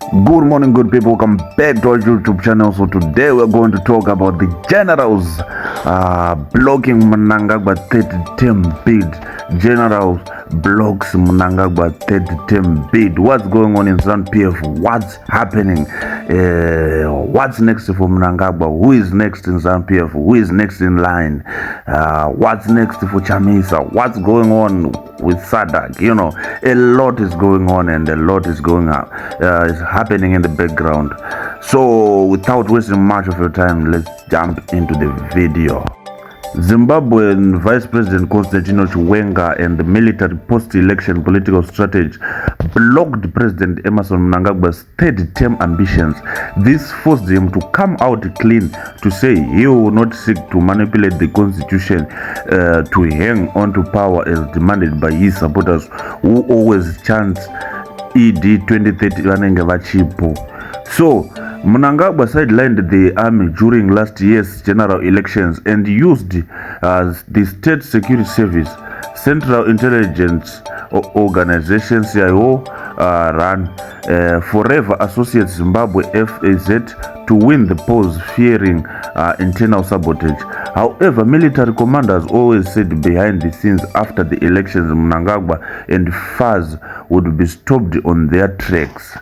Good morning, good people. Welcome back to our YouTube channel. So today we're going to talk about the GeneralS blocking Mnangagwa third term bid. GeneralS blocks Mnangagwa third term bid. What's going on in ZANU-PF? What's happening? What's next for Mnangagwa? Who is next in ZANU-PF? Who is next in line? What's next for Chamisa? What's going on with Sadak? You know, a lot is going on and a lot is going on. Is happening in the background. So without wasting much of your time, let's jump into the video. Zimbabwean Vice President Constantino Chiwenga and the military post-election political strategy blocked President Emmerson Mnangagwa's third term ambitions. This forced him to come out clean to say he will not seek to manipulate the constitution to hang on to power as demanded by his supporters who always chant ED 2030 vanenge vachipo. So Mnangagwa sidelined the army during last year's general elections and used the State Security Service, Central Intelligence Organization CIO run Forever Associates Zimbabwe FAZ to win the polls, fearing internal sabotage. However, military commanders always said behind the scenes after the elections Mnangagwa and FAZ would be stopped on their tracks.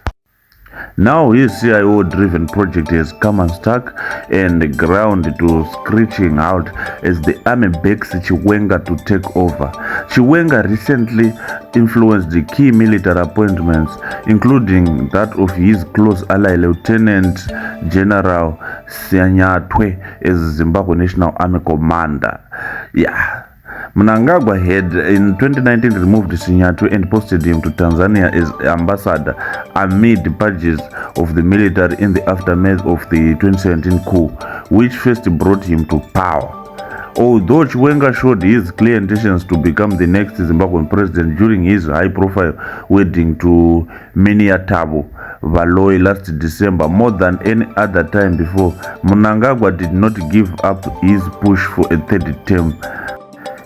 Now his CIO-driven project has come unstuck and ground to screeching out as the army begs Chiwenga to take over. Chiwenga recently influenced the key military appointments, including that of his close ally Lieutenant General Sianyatwe as Zimbabwe National Army Commander. Mnangagwa had in 2019 removed Sinyatwe and posted him to Tanzania as ambassador amid purges of the military in the aftermath of the 2017 coup, which first brought him to power. Although Chiwenga showed his clear intentions to become the next Zimbabwean president during his high-profile wedding to Mnangagwa Valoyi last December, more than any other time before, Mnangagwa did not give up his push for a third term.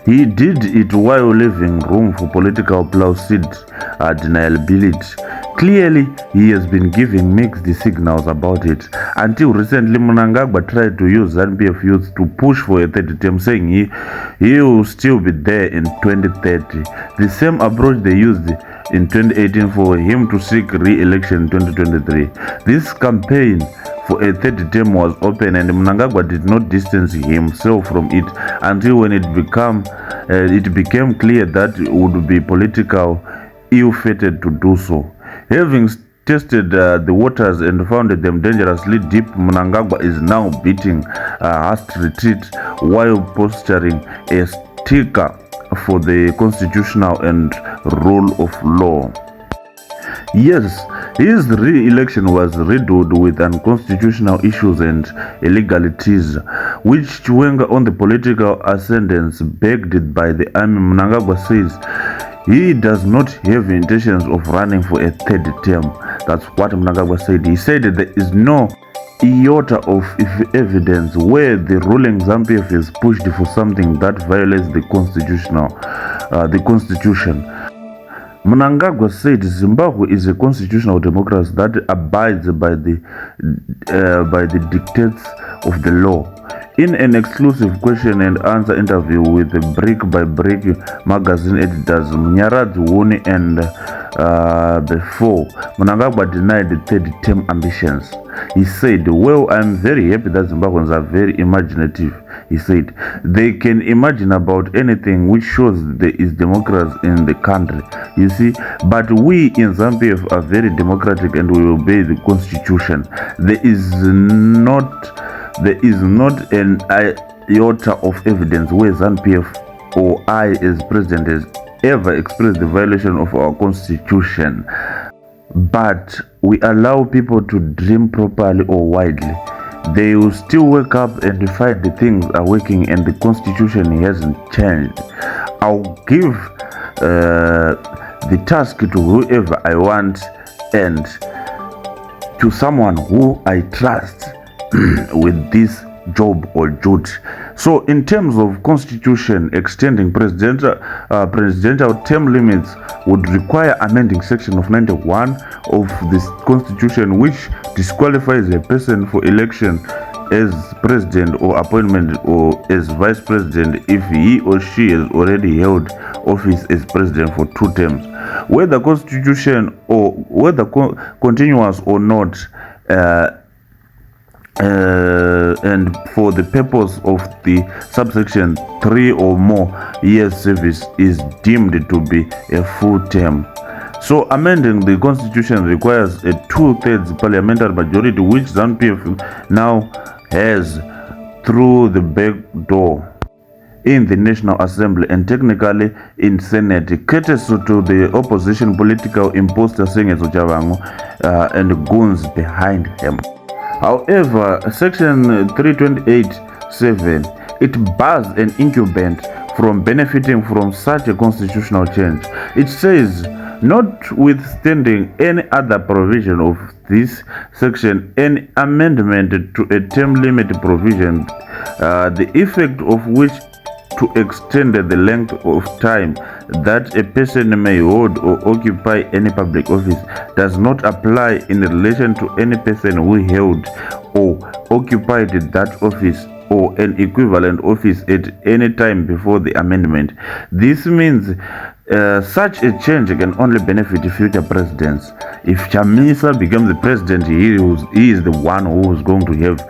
He did it while leaving room for political placid deniability. Clearly, he has been giving mixed signals about it. Until recently, Mnangagwa tried to use ZANU-PF youth to push for a third term, saying he will still be there in 2030. The same approach they used in 2018 for him to seek re-election in 2023. This campaign for a third term was open and Mnangagwa did not distance himself from it until when it became clear that it would be political ill-fated to do so. Having tested the waters and found them dangerously deep, Mnangagwa is now beating hast retreat while posturing a sticker for the constitutional and rule of law. Yes, his re-election was riddled with unconstitutional issues and illegalities, which Chiwenga on the political ascendance begged by the army. Mnangagwa says he does not have intentions of running for a third term. That's what Mnangagwa said. He said that there is no iota of evidence where the ruling ZANU-PF is pushed for something that violates the constitution. Mnangagwa said Zimbabwe is a constitutional democracy that abides by the dictates of the law. In an exclusive question and answer interview with the Brick by Brick magazine editors Mnyaradzi Wuni and before, Mnangagwa denied the third term ambitions. He said, "Well, I'm very happy that Zimbabweans are very imaginative." He said, "They can imagine about anything, which shows there is democracy in the country. You see, but we in ZANU-PF are very democratic and we obey the constitution. There is not an iota of evidence where ZANU-PF or I as president has ever expressed the violation of our constitution. But we allow people to dream properly or widely. They will still wake up and find the things are working and the constitution hasn't changed. I'll give the task to whoever I want and to someone who I trust with this job or duty." So in terms of constitution, extending presidential term limits would require amending section of 91 of this constitution, which disqualifies a person for election as president or appointment or as vice president if he or she has already held office as president for 2 terms. Whether constitution or whether continuous or not, and for the purpose of the subsection 3 or more years service is deemed to be a full term. So amending the constitution requires a 2/3 parliamentary majority, which ZANU-PF now has through the back door in the National Assembly and technically in Senate, courtesy to the opposition political imposter Sengezo Chavango and goons behind him. However, section 328(7) it bars an incumbent from benefiting from such a constitutional change. It says, notwithstanding any other provision of this section, an amendment to a term limit provision, the effect of which to extend the length of time that a person may hold or occupy any public office does not apply in relation to any person who held or occupied that office or an equivalent office at any time before the amendment. This means such a change can only benefit future presidents. If Chamisa becomes the president, he is the one who is going to have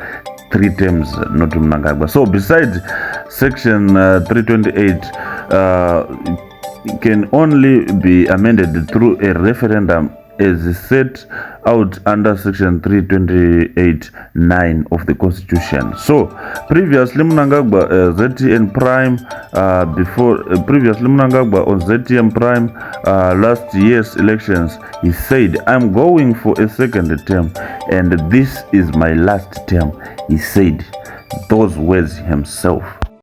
3 terms, not Mnangagwa. So besides section 328 can only be amended through a referendum as set out under section 328(9) of the Constitution. So previously Mnangagwa ZTN Prime previously Mnangagwa on ZTN Prime last year's elections, he said, "I'm going for a second term and this is my last term." He said those words himself.